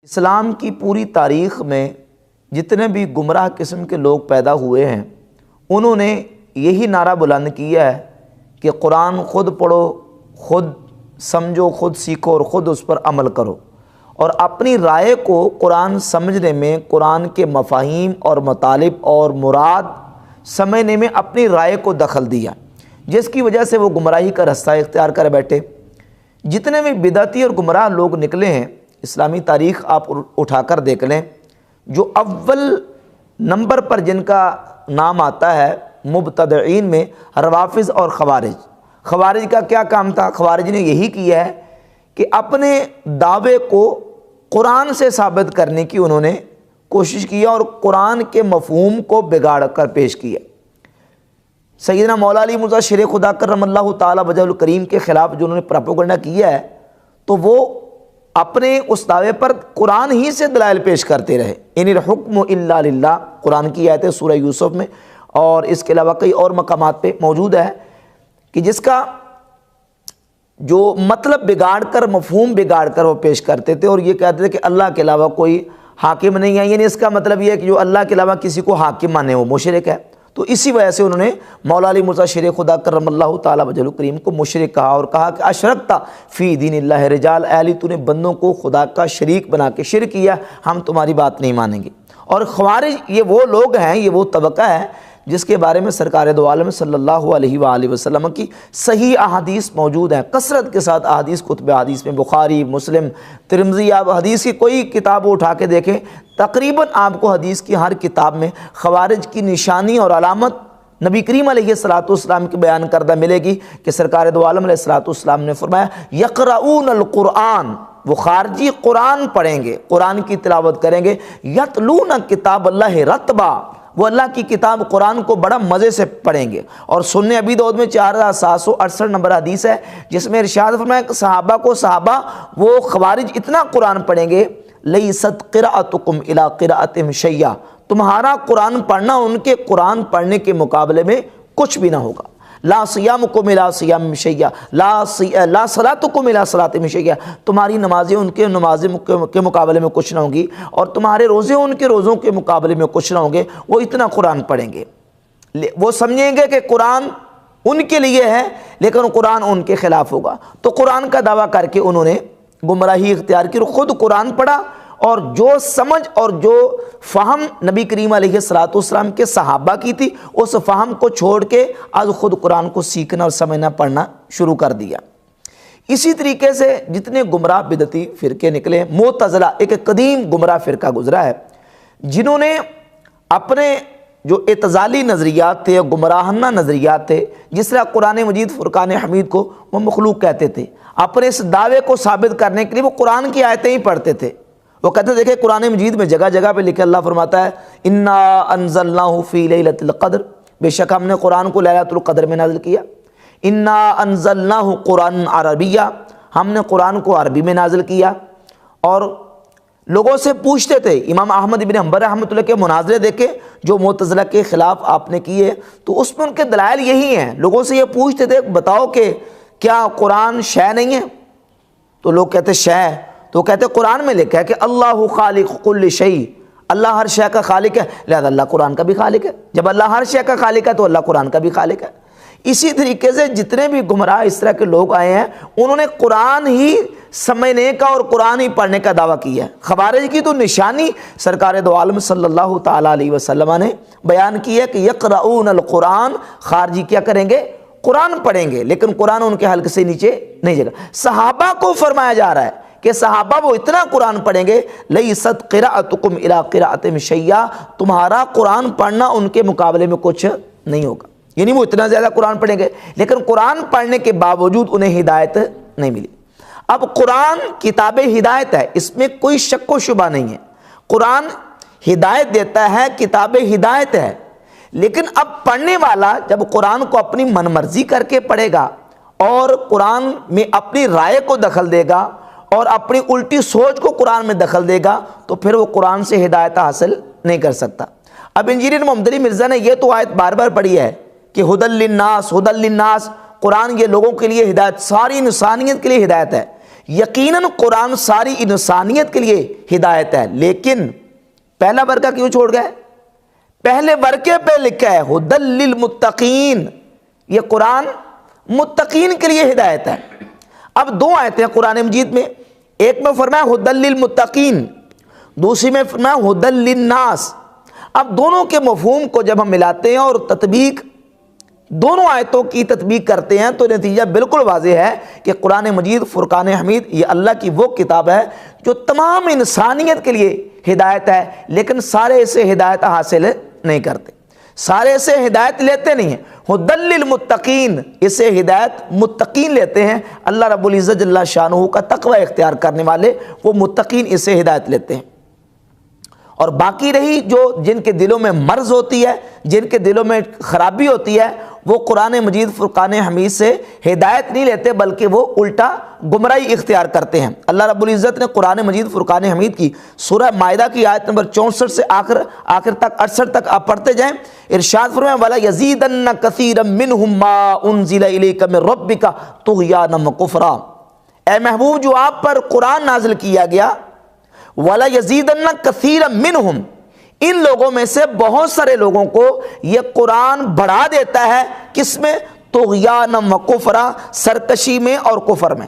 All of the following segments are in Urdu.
اسلام کی پوری تاریخ میں جتنے بھی گمراہ قسم کے لوگ پیدا ہوئے ہیں انہوں نے یہی نعرہ بلند کیا ہے کہ قرآن خود پڑھو، خود سمجھو، خود سیکھو اور خود اس پر عمل کرو، اور اپنی رائے کو قرآن سمجھنے میں، قرآن کے مفاہیم اور مطالب اور مراد سمجھنے میں اپنی رائے کو دخل دیا، جس کی وجہ سے وہ گمراہی کا رستہ اختیار کر بیٹھے۔ جتنے بھی بدعتی اور گمراہ لوگ نکلے ہیں، اسلامی تاریخ آپ اٹھا کر دیکھ لیں، جو اول نمبر پر جن کا نام آتا ہے مبتدعین میں روافض اور خوارج۔ خوارج کا کیا کام تھا؟ خوارج نے یہی کیا ہے کہ اپنے دعوے کو قرآن سے ثابت کرنے کی انہوں نے کوشش کی اور قرآن کے مفہوم کو بگاڑ کر پیش کیا۔ سیدنا مولا علی مرزا شیر خدا کرم اللہ تعالیٰ وجہ الکریم کے خلاف جو انہوں نے پروپیگنڈا کیا ہے، تو وہ اپنے اس دعوے پر قرآن ہی سے دلائل پیش کرتے رہے۔ ان الحکم الا للہ، قرآن کی آیت ہے سورہ یوسف میں، اور اس کے علاوہ کئی اور مقامات پہ موجود ہے کہ جس کا جو مطلب بگاڑ کر، مفہوم بگاڑ کر وہ پیش کرتے تھے، اور یہ کہتے تھے کہ اللہ کے علاوہ کوئی حاکم نہیں ہے، یعنی اس کا مطلب یہ ہے کہ جو اللہ کے علاوہ کسی کو حاکم مانے وہ مشرک ہے۔ تو اسی وجہ سے انہوں نے مولا علی مرزا شیر خدا کرم اللہ تعالیٰ وجہ الکریم کو مشرک کہا، اور کہا کہ اشرکتا فی دین اللہ رجال، اے علی تو نے بندوں کو خدا کا شریک بنا کے شرک کیا، ہم تمہاری بات نہیں مانیں گے۔ اور خوارج یہ وہ لوگ ہیں، یہ وہ طبقہ ہے جس کے بارے میں سرکار دو عالم صلی اللہ علیہ وآلہ وسلم کی صحیح احادیث موجود ہیں، کثرت کے ساتھ احادیث، کتب حدیث میں بخاری، مسلم، ترمذی، آپ حدیث کی کوئی کتاب اٹھا کے دیکھیں، تقریباً آپ کو حدیث کی ہر کتاب میں خوارج کی نشانی اور علامت نبی کریم علیہ الصلوۃ والسلام کی بیان کردہ ملے گی کہ سرکار دو عالم علیہ الصلوۃ والسلام نے فرمایا یقرؤون القرآن، وہ خارجی قرآن پڑھیں گے، قرآن کی تلاوت کریں گے، یتلون کتاب اللہ رتبا، وہ اللہ کی کتاب قرآن کو بڑا مزے سے پڑھیں گے۔ اور سنن ابی داؤد میں 4768 نمبر حدیث ہے جس میں ارشاد فرمایا کہ صحابہ وہ خوارج اتنا قرآن پڑھیں گے، لیست قراءتکم الی قراءتہم شیئا، تمہارا قرآن پڑھنا ان کے قرآن پڑھنے کے مقابلے میں کچھ بھی نہ ہوگا۔ لا صیامکم الی صیام شیئا، لا صلاتکم الی صلاتہم شیئا، تمہاری نمازیں ان کے نمازیں کے مقابلے میں کچھ نہ ہوں گی، اور تمہارے روزے ان کے روزوں کے مقابلے میں کچھ نہ ہوں گے۔ وہ اتنا قرآن پڑھیں گے، وہ سمجھیں گے کہ قرآن ان کے لیے ہے لیکن قرآن ان کے خلاف ہوگا۔ تو قرآن کا دعویٰ کر کے انہوں نے گمراہی اختیار کی، خود قرآن پڑھا، اور جو سمجھ اور جو فہم نبی کریم علیہ الصلوۃ والسلام کے صحابہ کی تھی، اس فہم کو چھوڑ کے آج خود قرآن کو سیکھنا اور سمجھنا، پڑھنا شروع کر دیا۔ اسی طریقے سے جتنے گمراہ بدعتی فرقے نکلے، معتزلہ ایک قدیم گمراہ فرقہ گزرا ہے، جنہوں نے اپنے جو اعتزالی نظریات تھے، گمراہانہ نظریات تھے، جس طرح قرآن مجید فرقان حمید کو وہ مخلوق کہتے تھے، اپنے اس دعوے کو ثابت کرنے کے لیے وہ قرآن کی آیتیں ہی پڑھتے تھے۔ وہ کہتے دیکھیں قرآن مجید میں جگہ جگہ پہ لکھے، اللہ فرماتا ہے انا انزلناہ فی لیلۃ القدر، بے شک ہم نے قرآن کو لیلۃ القدر میں نازل کیا۔ انا انزلناہ قرآن عربیہ، ہم نے قرآن کو عربی میں نازل کیا۔ اور لوگوں سے پوچھتے تھے، امام احمد بن حنبل رحمۃ اللہ کے مناظرے دیکھے جو معتزلہ کے خلاف آپ نے کیے، تو اس میں ان کے دلائل یہی ہیں۔ لوگوں سے یہ پوچھتے تھے بتاؤ کہ کیا قرآن شے نہیں ہے؟ تو لوگ کہتے شے ہے، تو کہتے قرآن میں لکھا ہے کہ اللہ خالق کل شیء، اللہ ہر شے کا خالق ہے، لہذا اللہ قرآن کا بھی خالق ہے۔ جب اللہ ہر شے کا خالق ہے تو اللہ قرآن کا بھی خالق ہے۔ اسی طریقے سے جتنے بھی گمراہ اس طرح کے لوگ آئے ہیں، انہوں نے قرآن ہی سمجھنے کا اور قرآن ہی پڑھنے کا دعویٰ کیا ہے۔ خوارج کی تو نشانی سرکار دو عالم صلی اللہ تعالیٰ علیہ وسلم نے بیان کی ہے کہ یقرؤون القرآن، خارجی کیا کریں گے؟ قرآن پڑھیں گے، لیکن قرآن ان کے حلق سے نیچے نہیں جائے گا۔ صحابہ کو فرمایا جا رہا ہے کہ صحابہ وہ اتنا قرآن پڑھیں گے، لیست قراءتکم الی قراءتہم شیئا، تمہارا قرآن پڑھنا ان کے مقابلے میں کچھ نہیں ہوگا، یعنی وہ اتنا زیادہ قرآن پڑھیں گے لیکن قرآن پڑھنے کے باوجود انہیں ہدایت نہیں ملی۔ اب قرآن کتاب ہدایت ہے، اس میں کوئی شک و شبہ نہیں ہے، قرآن ہدایت دیتا ہے، کتاب ہدایت ہے، لیکن اب پڑھنے والا جب قرآن کو اپنی من مرضی کر کے پڑھے گا اور قرآن میں اپنی رائے کو دخل دے گا اور اپنی الٹی سوچ کو قرآن میں دخل دے گا، تو پھر وہ قرآن سے ہدایت حاصل نہیں کر سکتا۔ اب انجینئر محمد علی مرزا نے یہ تو آیت بار بار پڑھی ہے کہ ہدی للناس، ہدی للناس، قرآن یہ لوگوں کے لیے ہدایت، ساری انسانیت کے لیے ہدایت ہے۔ یقیناً قرآن ساری انسانیت کے لیے ہدایت ہے، لیکن پہلا ورقہ کیوں چھوڑ گئے؟ پہلے ورقے پہ لکھا ہے ہدی للمتقین، یہ قرآن متقین کے لیے ہدایت ہے۔ اب دو آیتیں قرآن مجید میں، ایک میں فرمایا ہدی للمتقین، دوسری میں فرمایا ہدی للناس۔ اب دونوں کے مفہوم کو جب ہم ملاتے ہیں اور تطبیق دونوں آیتوں کی تطبیق کرتے ہیں تو نتیجہ بالکل واضح ہے کہ قرآن مجید فرقان حمید یہ اللہ کی وہ کتاب ہے جو تمام انسانیت کے لیے ہدایت ہے، لیکن سارے اسے ہدایت حاصل نہیں کرتے، سارے اسے ہدایت لیتے نہیں ہیں۔ ہدی للمتقین، اسے ہدایت متقین لیتے ہیں، اللہ رب العزت جل شانہ کا تقوی اختیار کرنے والے وہ متقین اسے ہدایت لیتے ہیں۔ اور باقی رہی جو جن کے دلوں میں مرض ہوتی ہے، جن کے دلوں میں خرابی ہوتی ہے، وہ قرآن مجید فرقان حمید سے ہدایت نہیں لیتے بلکہ وہ الٹا گمراہی اختیار کرتے ہیں۔ اللہ رب العزت نے قرآن مجید فرقان حمید کی سورہ مائدہ کی آیت نمبر 64 سے آخر تک 68 تک آپ پڑھتے جائیں، ارشاد فرمایا وَلَا يَزِيدَنَّ كَثِيرًا مِّنْهُمْ مَا أُنزِلَ إِلَيْكَ مِن رَّبِّكَ طُغْيَانًا وَكُفْرًا۔ اے محبوب جو آپ پر قرآن نازل کیا گیا، وَلَا يَزِيدَنَّ كَثِيرًا مِّنْهُمْ، ان لوگوں میں سے بہت سارے لوگوں کو یہ قرآن بڑھا دیتا ہے، کس میں؟ طغیانا و کفرا، سرکشی میں اور کفر میں۔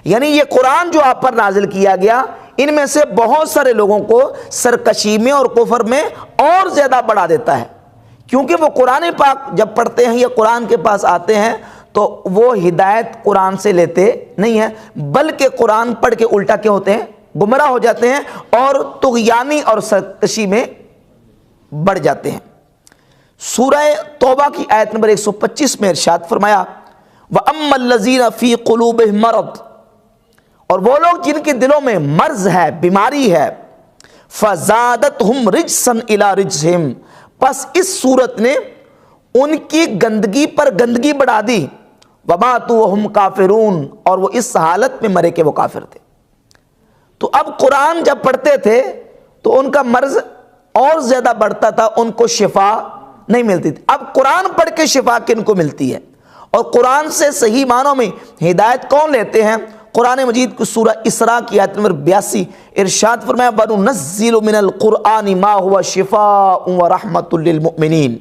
یعنی یہ قرآن جو آپ پر نازل کیا گیا ان میں سے بہت سارے لوگوں کو سرکشی میں اور کفر میں اور زیادہ بڑھا دیتا ہے، کیونکہ وہ قرآن پاک جب پڑھتے ہیں یا قرآن کے پاس آتے ہیں تو وہ ہدایت قرآن سے لیتے نہیں ہیں بلکہ قرآن پڑھ کے الٹا کیا ہوتے ہیں؟ گمراہ ہو جاتے ہیں اور طغیانی اور سرکشی میں بڑھ جاتے ہیں۔ سورہ توبہ کی آیت نمبر 125 میں ارشاد فرمایا وَأَمَّا الَّذِينَ فِي قُلُوبِهِم مَرَضٌ، اور وہ لوگ جن کے دلوں میں مرض ہے، بیماری ہے، فَزَادَتْهُمْ رِجْسًا إِلَىٰ رِجْسِهِمْ، پس اس صورت نے ان کی گندگی پر گندگی بڑھا دی، وَمَاتُوا وَهُمْ كَافِرُونَ، اور وہ اس حالت میں مرے کہ وہ کافر تھے۔ تو اب قرآن جب پڑھتے تھے تو ان کا مرض اور زیادہ بڑھتا تھا، ان کو شفا نہیں ملتی تھی۔ اب قرآن پڑھ کے شفا کن کو ملتی ہے؟ اور قرآن سے صحیح معنوں میں ہدایت کون لیتے ہیں؟ قرآن مجید کی سورہ اسراء کی آیت نمبر 82 ارشاد فرمایا وَنُنَزِّلُ مِنَ الْقُرْآنِ مَا هُوَ شِفَاءٌ وَرَحْمَةٌ لِّلْمُؤْمِنِينَ،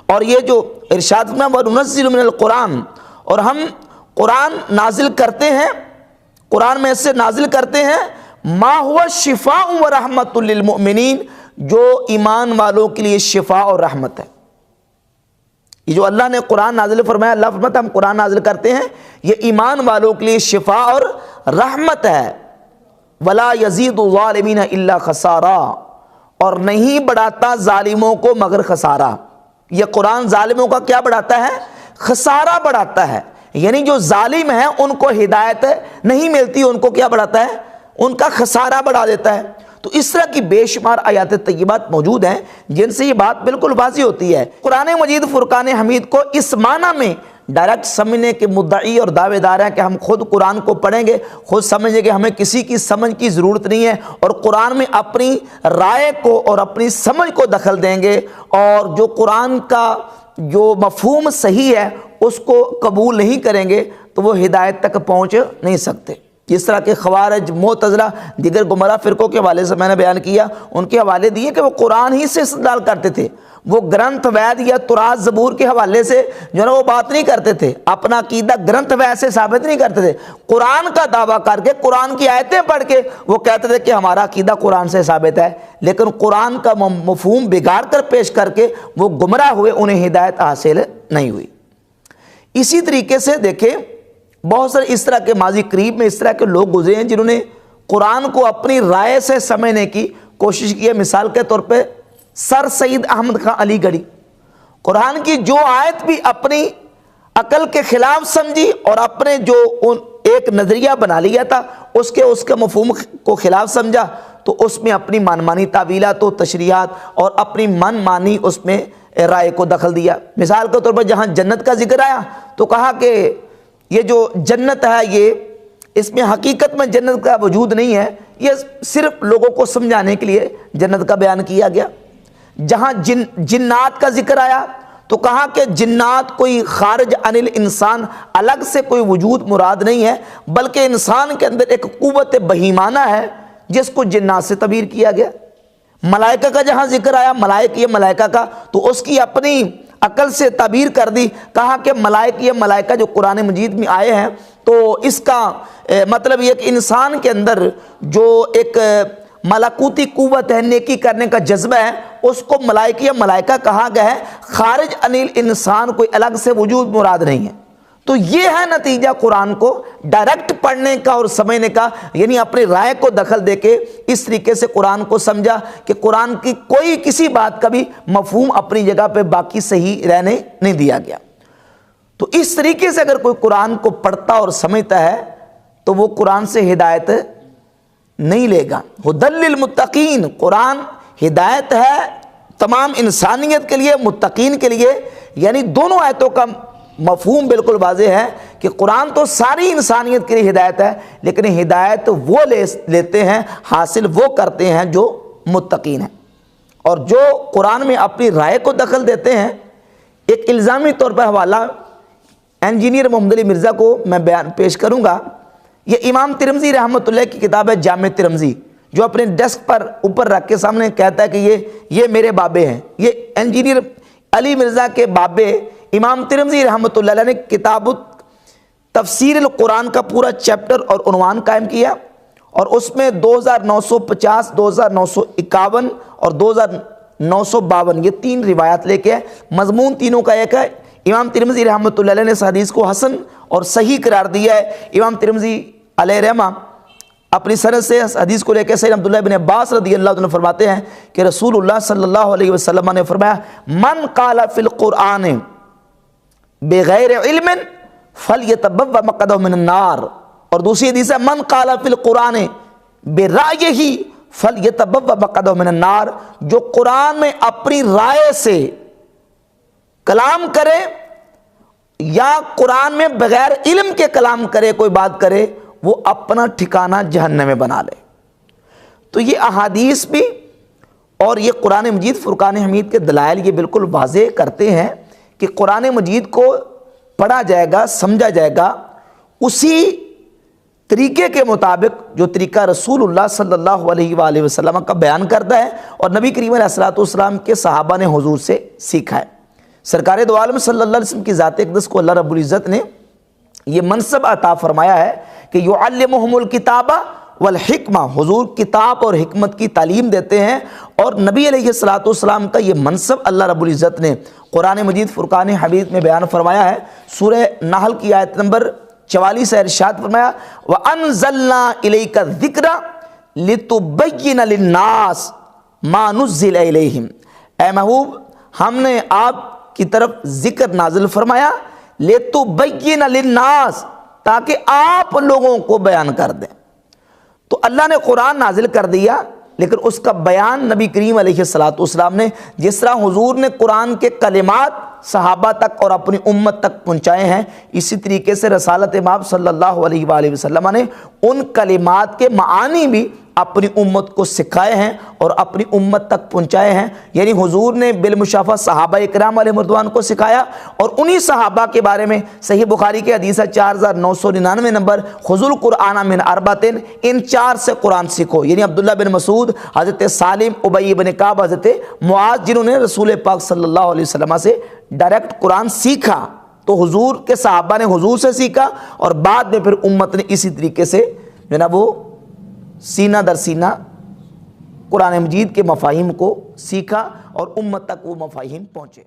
اور یہ جو ارشاد فرمایا وَنُنَزِّلُ مِنَ الْقُرْآنِ، اور ہم قرآن نازل کرتے ہیں، قرآن میں سے نازل کرتے ہیں ما ہوا شفاء و رحمت للمؤمنین، جو ایمان والوں کے لیے شفا اور رحمت ہے۔ یہ جو اللہ نے قرآن نازل فرمایا، اللہ فرماتا ہم قرآن نازل کرتے ہیں یہ ایمان والوں کے لیے شفا اور رحمت ہے۔ ولا یزید الظالمین الا خسارا، اور نہیں بڑھاتا ظالموں کو مگر خسارہ۔ یہ قرآن ظالموں کا کیا بڑھاتا ہے؟ خسارہ بڑھاتا ہے، یعنی جو ظالم ہیں ان کو ہدایت نہیں ملتی، ان کو کیا بڑھاتا ہے؟ ان کا خسارہ بڑھا دیتا ہے۔ تو اس طرح کی بے شمار آیات طیبات موجود ہیں جن سے یہ بات بالکل واضح ہوتی ہے۔ قرآن مجید فرقان حمید کو اس معنی میں ڈائریکٹ سمجھنے کے مدعی اور دعوے دار ہیں کہ ہم خود قرآن کو پڑھیں گے، خود سمجھیں گے، ہمیں کسی کی سمجھ کی ضرورت نہیں ہے، اور قرآن میں اپنی رائے کو اور اپنی سمجھ کو دخل دیں گے، اور جو قرآن کا جو مفہوم صحیح ہے اس کو قبول نہیں کریں گے تو وہ ہدایت تک پہنچ نہیں سکتے۔ جس طرح کے خوارج، معتزلہ، دیگر گمراہ فرقوں کے حوالے سے میں نے بیان کیا، ان کے حوالے دیے کہ وہ قرآن ہی سے استدلال کرتے تھے، وہ گرنتھ وید یا تورات زبور کے حوالے سے جو ہے وہ بات نہیں کرتے تھے، اپنا عقیدہ گرنتھ وید سے ثابت نہیں کرتے تھے، قرآن کا دعویٰ کر کے، قرآن کی آیتیں پڑھ کے وہ کہتے تھے کہ ہمارا عقیدہ قرآن سے ثابت ہے، لیکن قرآن کا مفہوم بگاڑ کر پیش کر کے وہ گمراہ ہوئے، انہیں ہدایت حاصل نہیں ہوئی۔ اسی طریقے سے دیکھیں بہت سارے اس طرح کے ماضی قریب میں اس طرح کے لوگ گزرے ہیں جنہوں نے قرآن کو اپنی رائے سے سمجھنے کی کوشش کی ہے۔ مثال کے طور پہ سر سید احمد خان علی گڑھی، قرآن کی جو آیت بھی اپنی عقل کے خلاف سمجھی اور اپنے جو ایک نظریہ بنا لیا تھا اس کے مفہوم کو خلاف سمجھا، تو اس میں اپنی من مانی تعویلات و تشریحات اور اپنی من مانی اس میں رائے کو دخل دیا۔ مثال کے طور پر جہاں جنت کا ذکر آیا تو کہا کہ یہ جو جنت ہے یہ اس میں حقیقت میں جنت کا وجود نہیں ہے، یہ صرف لوگوں کو سمجھانے کے لیے جنت کا بیان کیا گیا۔ جہاں جنات کا ذکر آیا تو کہا کہ جنات کوئی خارج انل انسان، الگ سے کوئی وجود مراد نہیں ہے، بلکہ انسان کے اندر ایک قوت بہیمانہ ہے جس کو جنات سے تعبیر کیا گیا۔ ملائکہ کا جہاں ذکر آیا، یہ ملائکہ کا، تو اس کی اپنی عقل سے تعبیر کر دی، کہا کہ یہ ملائکہ جو قرآن مجید میں آئے ہیں، تو اس کا مطلب یہ کہ انسان کے اندر جو ایک ملکوتی قوت ہے، نیکی کرنے کا جذبہ ہے، اس کو ملائکہ کہا گیا ہے، خارج انل انسان کوئی الگ سے وجود مراد نہیں ہے۔ تو یہ ہے نتیجہ قرآن کو ڈائریکٹ پڑھنے کا اور سمجھنے کا، یعنی اپنی رائے کو دخل دے کے اس طریقے سے قرآن کو سمجھا کہ قرآن کی کوئی کسی بات کا بھی مفہوم اپنی جگہ پہ باقی صحیح رہنے نہیں دیا گیا۔ تو اس طریقے سے اگر کوئی قرآن کو پڑھتا اور سمجھتا ہے تو وہ قرآن سے ہدایت نہیں لے گا۔ ھدی للمتقین، قرآن ہدایت ہے تمام انسانیت کے لیے، متقین کے لیے، یعنی دونوں آیتوں کا مفہوم بالکل واضح ہے کہ قرآن تو ساری انسانیت کے لیے ہدایت ہے، لیکن ہدایت وہ لیتے ہیں، حاصل وہ کرتے ہیں جو متقین ہیں۔ اور جو قرآن میں اپنی رائے کو دخل دیتے ہیں، ایک الزامی طور پر حوالہ انجینئر محمد علی مرزا کو میں بیان پیش کروں گا۔ یہ امام ترمذی رحمۃ اللہ کی کتاب ہے جامع ترمذی، جو اپنے ڈیسک پر اوپر رکھ کے سامنے کہتا ہے کہ یہ میرے بابے ہیں۔ یہ انجینئر علی مرزا کے بابے امام ترمذی رحمۃ اللہ علیہ نے کتاب تفسیر القرآن کا پورا چیپٹر اور عنوان قائم کیا، اور اس میں 2950، 2951 اور 2952 یہ 3 روایات لے کے مضمون تینوں کا ایک ہے۔ امام ترمذی رحمۃ اللہ علیہ نے اس حدیث کو حسن اور صحیح قرار دیا ہے۔ امام ترمذی علیہ رحمہ اپنی سند سے اس حدیث کو لے کے سیدنا عبداللہ بن عباس رضی اللہ عنہ فرماتے ہیں کہ رسول اللہ صلی اللہ علیہ وسلم نے فرمایا، من قال فی القرآن بغیر علم فلیتبوأ مقعدہ من النار، اور دوسری حدیث ہے من قال فی القرآن برأیہ فلیتبوأ مقعدہ من النار، جو قرآن میں اپنی رائے سے کلام کرے یا قرآن میں بغیر علم کے کلام کرے، کوئی بات کرے، وہ اپنا ٹھکانہ جہنم میں بنا لے۔ تو یہ احادیث بھی اور یہ قرآن مجید فرقان حمید کے دلائل یہ بالکل واضح کرتے ہیں کہ قرآن مجید کو پڑھا جائے گا، سمجھا جائے گا اسی طریقے کے مطابق جو طریقہ رسول اللہ صلی اللہ علیہ وآلہ وسلم کا بیان کرتا ہے اور نبی کریم علیہ الصلوۃ والسلام کے صحابہ نے حضور سے سیکھا ہے۔ سرکار دو عالم صلی اللہ علیہ وسلم کی ذات اقدس کو اللہ رب العزت نے یہ منصب عطا فرمایا ہے کہ یعلمہم الکتاب والحکمہ، حضور کتاب اور حکمت کی تعلیم دیتے ہیں، اور نبی علیہ الصلوۃ والسلام کا یہ منصب اللہ رب العزت نے قرآن مجید فرقان حمید میں بیان فرمایا ہے۔ سورہ نحل کی آیت نمبر 44 سے ارشاد فرمایا، وَأَنزَلْنَا إِلَيْكَ الذِّكْرَ لِتُبَيِّنَ لِلنَّاسِ مَا نُزِّلَ إِلَيْهِمْ، اے محبوب ہم نے آپ کی طرف ذکر نازل فرمایا، لِتُبَيِّنَ لِلنَّاسِ، تاکہ آپ لوگوں کو بیان کر دیں۔ تو اللہ نے قرآن نازل کر دیا، لیکن اس کا بیان نبی کریم علیہ الصلوۃ والسلام نے، جس طرح حضور نے قرآن کے کلمات صحابہ تک اور اپنی امت تک پہنچائے ہیں، اسی طریقے سے رسالت مآب صلی اللہ علیہ وآلہ وسلم نے ان کلمات کے معانی بھی اپنی امت کو سکھائے ہیں اور اپنی امت تک پہنچائے ہیں۔ یعنی حضور نے بالمشافہ صحابہ اکرام علیہ رضوان کو سکھایا، اور انہی صحابہ کے بارے میں صحیح بخاری کے حدیث 4999 نمبر، خذوا القرآن من اربعۃ، ان 4 سے قرآن سیکھو، یعنی عبداللہ بن مسعود، حضرت سالم، ابی بن کعب، حضرت معاذ، جنہوں نے رسول پاک صلی اللہ علیہ وسلم سے ڈائریکٹ قرآن سیکھا۔ تو حضور کے صحابہ نے حضور سے سیکھا، اور بعد میں پھر امت نے اسی طریقے سے جو نا وہ سینہ در سینہ قرآن مجید کے مفاہیم کو سیکھا اور امت تک وہ مفاہیم پہنچے۔